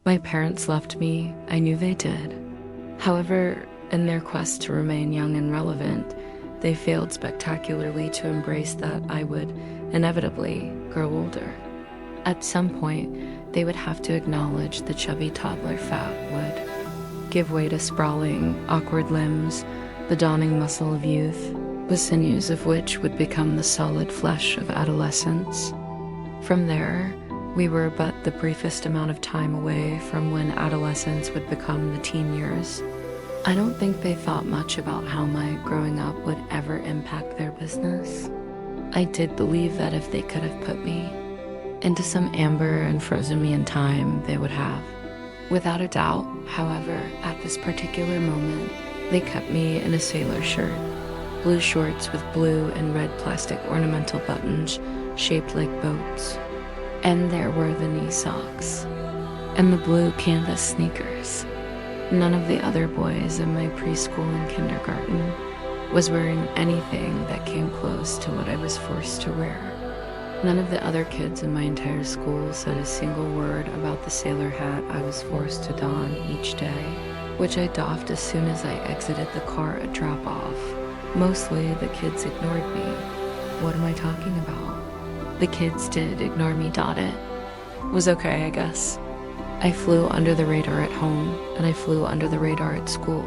My parents left me, I knew they did. However, in their quest to remain young and relevant, they failed spectacularly to embrace that I would inevitably grow older. At some point, they would have to acknowledge the chubby toddler fat would give way to sprawling, awkward limbs, the dawning muscle of youth, the sinews of which would become the solid flesh of adolescence. From there, we were but the briefest amount of time away from when adolescence would become the teen years. I don't think they thought much about how my growing up would ever impact their business. I did believe that if they could have put me into some amber and frozen me in time, they would have. Without a doubt, however, at this particular moment, they kept me in a sailor shirt, blue shorts with blue and red plastic ornamental buttons shaped like boats. And there were the knee socks and the blue canvas sneakers. None of the other boys in my preschool and kindergarten was wearing anything that came close to what I was forced to wear. None of the other kids in my entire school said a single word about the sailor hat I was forced to don each day, which I doffed as soon as I exited the car at drop-off. Mostly, the kids ignored me. What am I talking about? The kids did ignore me, it was okay, I guess. I flew under the radar at home, and I flew under the radar at school.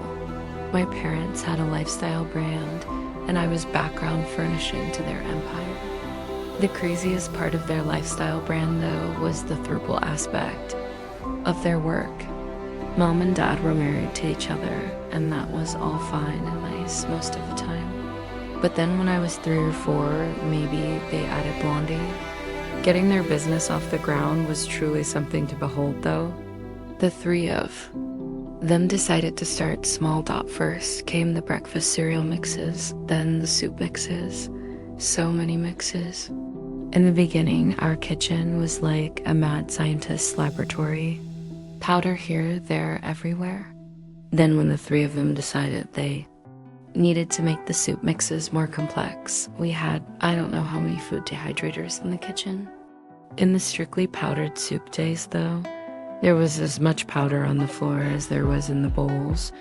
My parents had a lifestyle brand, and I was background furnishing to their empire. The craziest part of their lifestyle brand, though, was the throuple aspect of their work. Mom and Dad were married to each other, and that was all fine and nice most of the time. But then when I was 3 or 4, maybe they added Blondie. Getting their business off the ground was truly something to behold, though. The 3 of them decided to start small. First came the breakfast cereal mixes, then the soup mixes. So many mixes. In the beginning, our kitchen was like a mad scientist's laboratory. Powder here, there, everywhere. Then when the 3 of them decided they needed to make the soup mixes more complex, we had I don't know how many food dehydrators in the kitchen. In the strictly powdered soup days, though, there was as much powder on the floor as there was in the bowls,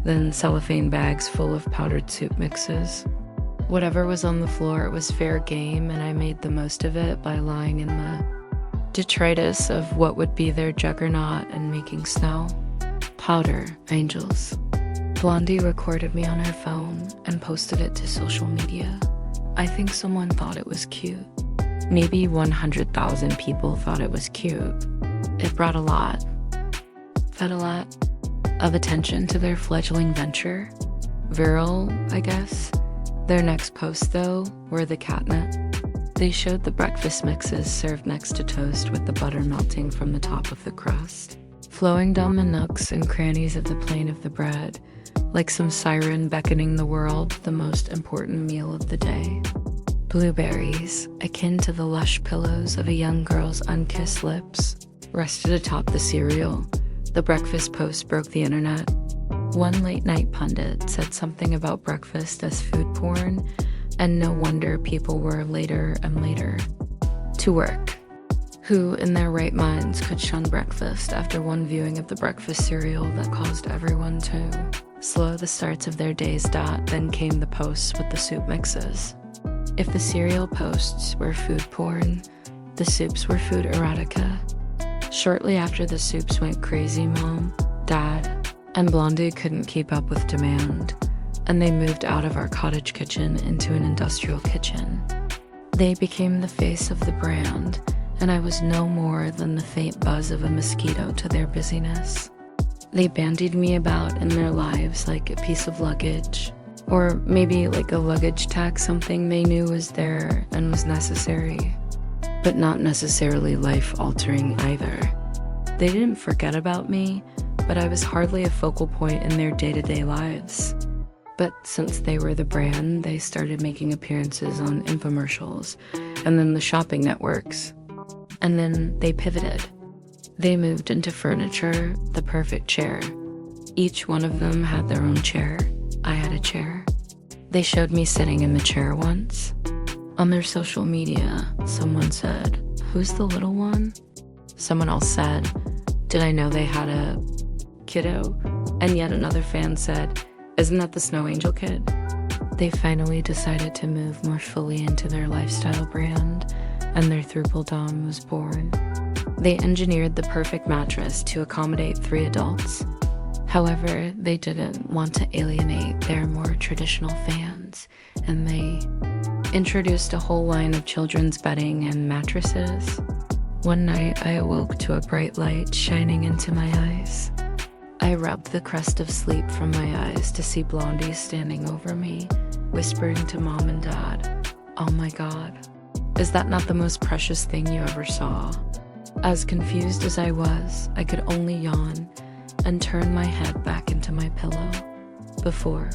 then cellophane bags full of powdered soup mixes. Whatever was on the floor, it was fair game, and I made the most of it by lying in the detritus of what would be their juggernaut and making snow. Powder angels. Blondie recorded me on her phone and posted it to social media. I think someone thought it was cute. Maybe 100,000 people thought it was cute. It brought a lot of attention to their fledgling venture. Viral, I guess. Their next post, though, were the catnip. They showed the breakfast mixes served next to toast with the butter melting from the top of the crust, flowing down the nooks and crannies of the plane of the bread, like some siren beckoning the world the most important meal of the day. Blueberries, akin to the lush pillows of a young girl's unkissed lips, rested atop the cereal. The breakfast post broke the internet. One late-night pundit said something about breakfast as food porn, and no wonder people were later and later to work. Who, in their right minds, could shun breakfast after one viewing of the breakfast cereal that caused everyone to slow the starts of their days? Then came the posts with the soup mixes. If the cereal posts were food porn, the soups were food erotica. Shortly after the soups went crazy, Mom, Dad, and Blondie couldn't keep up with demand, and they moved out of our cottage kitchen into an industrial kitchen. They became the face of the brand, and I was no more than the faint buzz of a mosquito to their busyness. They bandied me about in their lives like a piece of luggage, or maybe like a luggage tag, something they knew was there and was necessary, but not necessarily life-altering either. They didn't forget about me, but I was hardly a focal point in their day-to-day lives. But since they were the brand, they started making appearances on infomercials, and then the shopping networks. And then they pivoted. They moved into furniture, the perfect chair. Each one of them had their own chair. I had a chair. They showed me sitting in the chair once. On their social media, someone said, "Who's the little one?" Someone else said, Did I know they had a kiddo? And yet another fan said, "Isn't that the Snow Angel kid?" They finally decided to move more fully into their lifestyle brand, and their Throuple Dom was born. They engineered the perfect mattress to accommodate 3 adults. However, they didn't want to alienate their more traditional fans, and they introduced a whole line of children's bedding and mattresses. One night, I awoke to a bright light shining into my eyes. I rubbed the crust of sleep from my eyes to see Blondie standing over me, whispering to Mom and Dad, "Oh my God, is that not the most precious thing you ever saw?" As confused as I was, I could only yawn and turn my head back into my pillow. Before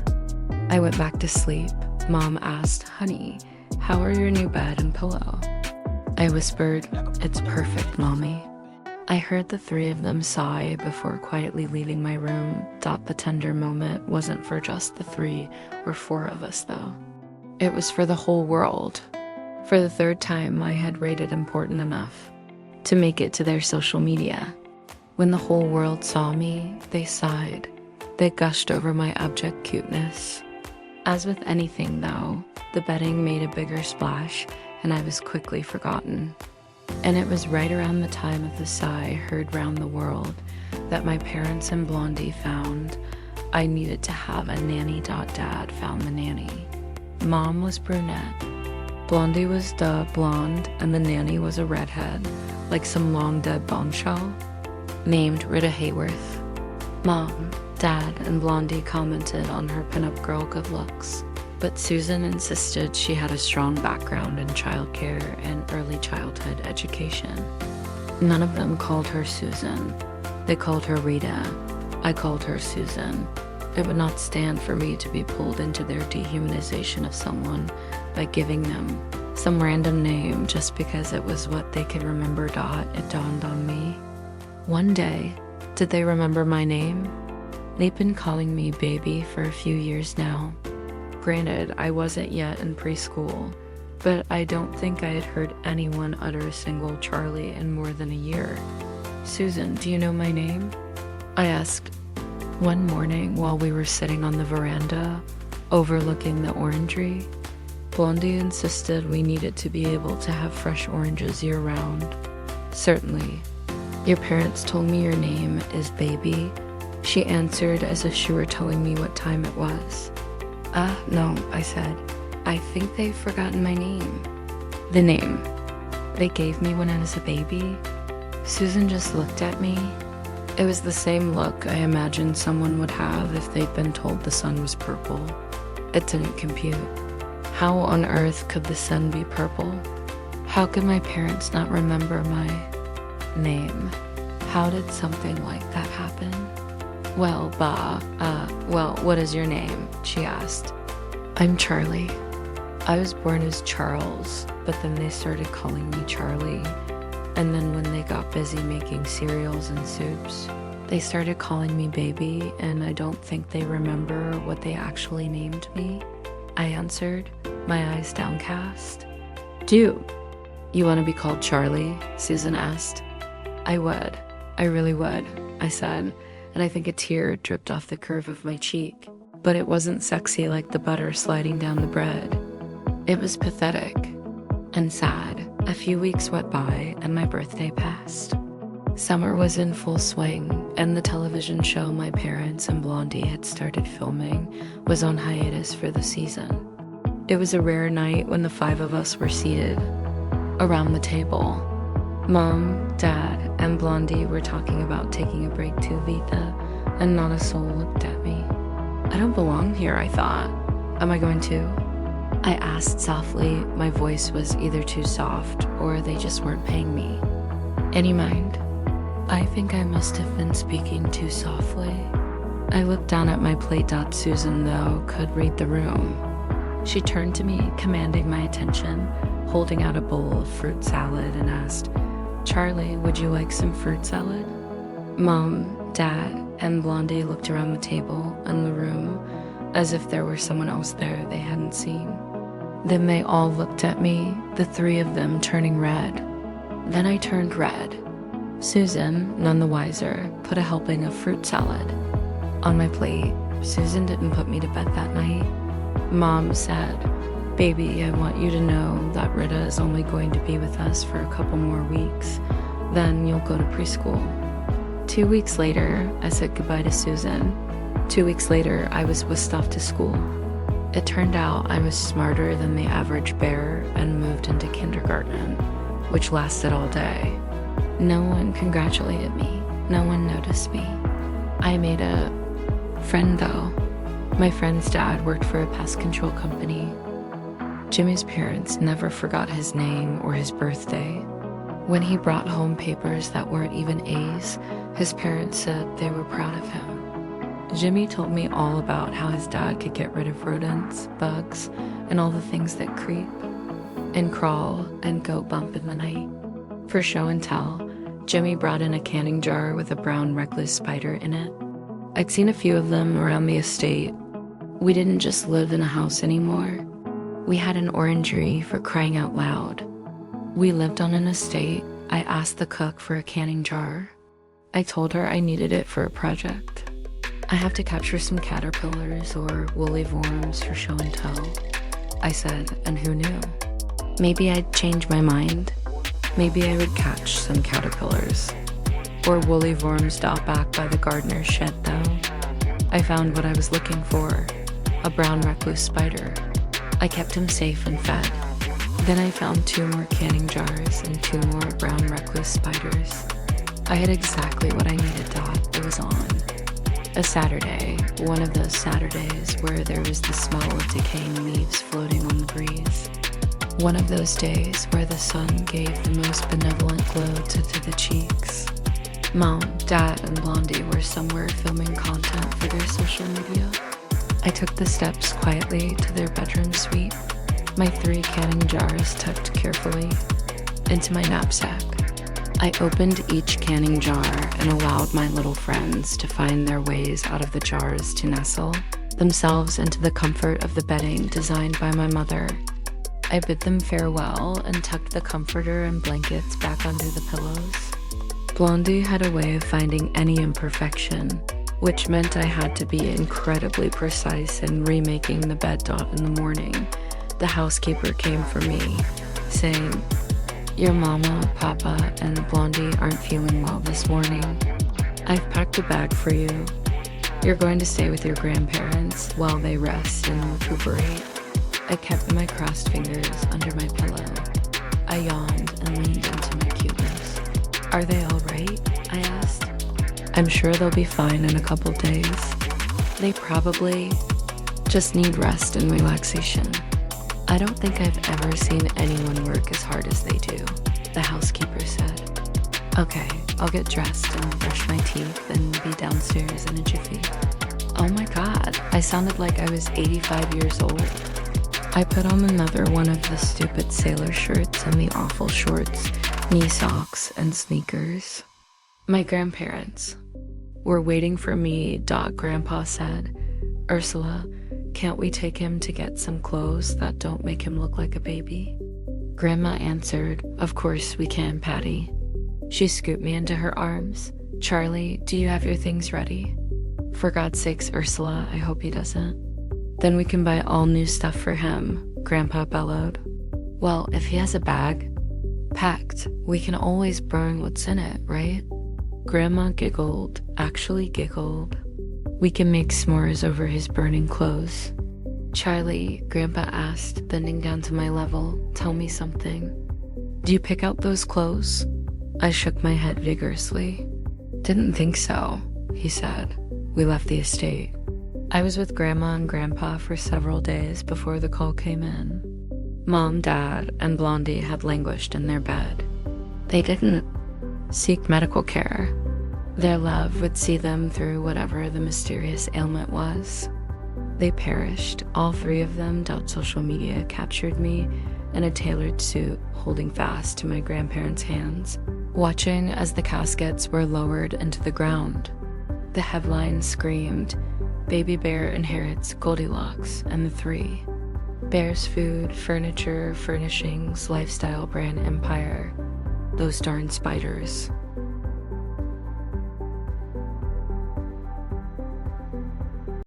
I went back to sleep, Mom asked, "Honey, how are your new bed and pillow?" I whispered, "It's perfect, Mommy." I heard the 3 of them sigh before quietly leaving my room. The tender moment wasn't for just the 3 or 4 of us, though. It was for the whole world. For the 3rd time, I had rated important enough to make it to their social media. When the whole world saw me, they sighed. They gushed over my abject cuteness. As with anything, though, the bedding made a bigger splash, and I was quickly forgotten. And it was right around the time of the sigh heard round the world that my parents and Blondie found I needed to have a nanny. Dad found the nanny. Mom was brunette. Blondie was blonde, and the nanny was a redhead, like some long-dead bombshell, named Rita Hayworth. Mom, Dad, and Blondie commented on her pinup girl good looks, but Susan insisted she had a strong background in childcare and early childhood education. None of them called her Susan. They called her Rita. I called her Susan. It would not stand for me to be pulled into their dehumanization of someone by giving them some random name just because it was what they could remember. It dawned on me. One day, did they remember my name? They've been calling me baby for a few years now. Granted, I wasn't yet in preschool, but I don't think I had heard anyone utter a single Charlie in more than a year. "Susan, do you know my name?" I asked one morning while we were sitting on the veranda, overlooking the orangery. Blondie insisted we needed to be able to have fresh oranges year-round. "Certainly. Your parents told me your name is Baby," she answered as if she were telling me what time it was. No," I said. "I think they've forgotten my name." "The name they gave me when I was a baby?" Susan just looked at me. It was the same look I imagined someone would have if they'd been told the sun was purple. It didn't compute. How on earth could the sun be purple? How could my parents not remember my name? How did something like that happen? Well, what is your name?" she asked. "I'm Charlie. I was born as Charles, but then they started calling me Charlie. And then when they got busy making cereals and soups, they started calling me Baby, and I don't think they remember what they actually named me," I answered, my eyes downcast. "Do you want to be called Charlie?" Susan asked. "I would. I really would," I said, and I think a tear dripped off the curve of my cheek. But it wasn't sexy like the butter sliding down the bread. It was pathetic and sad. A few weeks went by, and my birthday passed. Summer was in full swing, and the television show my parents and Blondie had started filming was on hiatus for the season. It was a rare night when the 5 of us were seated around the table. Mom, Dad, and Blondie were talking about taking a break too, Vita, and not a soul looked at me. I don't belong here, I thought. Am I going to? I asked softly. My voice was either too soft or they just weren't paying me any mind. I think I must have been speaking too softly. I looked down at my plate. Susan, though, could read the room. She turned to me, commanding my attention, holding out a bowl of fruit salad, and asked, "Charlie, would you like some fruit salad?" Mom, Dad, and Blondie looked around the table and the room as if there were someone else there they hadn't seen. Then they all looked at me, the 3 of them turning red. Then I turned red. Susan, none the wiser, put a helping of fruit salad on my plate. Susan didn't put me to bed that night. Mom said, "Baby, I want you to know that Rita is only going to be with us for a couple more weeks. Then you'll go to preschool." 2 weeks later, I said goodbye to Susan. 2 weeks later, I was whisked off to school. It turned out I was smarter than the average bear and moved into kindergarten, which lasted all day. No one congratulated me. No one noticed me. I made a friend, though. My friend's dad worked for a pest control company. Jimmy's parents never forgot his name or his birthday. When he brought home papers that weren't even A's, his parents said they were proud of him. Jimmy told me all about how his dad could get rid of rodents, bugs, and all the things that creep and crawl and go bump in the night. For show and tell, Jimmy brought in a canning jar with a brown recluse spider in it. I'd seen a few of them around the estate. We didn't just live in a house anymore. We had an orangery, for crying out loud. We lived on an estate. I asked the cook for a canning jar. I told her I needed it for a project. I have to capture some caterpillars or woolly worms for show and tell. I said, and who knew? Maybe I'd change my mind. Maybe I would catch some caterpillars. Or woolly worms out back by the gardener's shed, though. I found what I was looking for, a brown recluse spider. I kept him safe and fed. Then I found 2 more canning jars and 2 more brown recluse spiders. I had exactly what I needed, Dot. It was on. A Saturday, one of those Saturdays where there was the smell of decaying leaves floating on the breeze. One of those days where the sun gave the most benevolent glow to the cheeks. Mom, Dad, and Blondie were somewhere filming content for their social media. I took the steps quietly to their bedroom suite, my 3 canning jars tucked carefully into my knapsack. I opened each canning jar and allowed my little friends to find their ways out of the jars to nestle themselves into the comfort of the bedding designed by my mother. I bid them farewell and tucked the comforter and blankets back under the pillows. Blondie had a way of finding any imperfection, which meant I had to be incredibly precise in remaking the bed. Dot in the morning, the housekeeper came for me, saying, "Your mama, papa, and Blondie aren't feeling well this morning. I've packed a bag for you. You're going to stay with your grandparents while they rest and recuperate." I kept my crossed fingers under my pillow. I yawned and leaned into my cuteness. "Are they all right?" I asked. "I'm sure they'll be fine in a couple days. They probably just need rest and relaxation. I don't think I've ever seen anyone work as hard as they do," the housekeeper said. "Okay, I'll get dressed and brush my teeth and be downstairs in a jiffy." Oh my God, I sounded like I was 85 years old. I put on another one of the stupid sailor shirts and the awful shorts, knee socks, and sneakers. My grandparents were waiting for me. Grandpa said, "Ursula, can't we take him to get some clothes that don't make him look like a baby?" Grandma answered, "Of course we can, Patty." She scooped me into her arms. "Charlie, do you have your things ready?" "For God's sakes, Ursula, I hope he doesn't." "Then we can buy all new stuff for him," Grandpa bellowed. "Well, if he has a bag packed, we can always burn what's in it, right?" Grandma giggled, actually giggled. "We can make s'mores over his burning clothes." "Charlie," Grandpa asked, bending down to my level, "tell me something. Do you pick out those clothes?" I shook my head vigorously. "Didn't think so," he said. We left the estate. I was with Grandma and Grandpa for several days before the call came in. Mom, Dad, and Blondie had languished in their bed. They didn't seek medical care. Their love would see them through whatever the mysterious ailment was. They perished. All 3 of them. Social media captured me in a tailored suit, holding fast to my grandparents' hands, watching as the caskets were lowered into the ground. The headline screamed, "Baby Bear inherits Goldilocks and the 3. Bear's food, furniture, furnishings, lifestyle brand empire. Those darn spiders."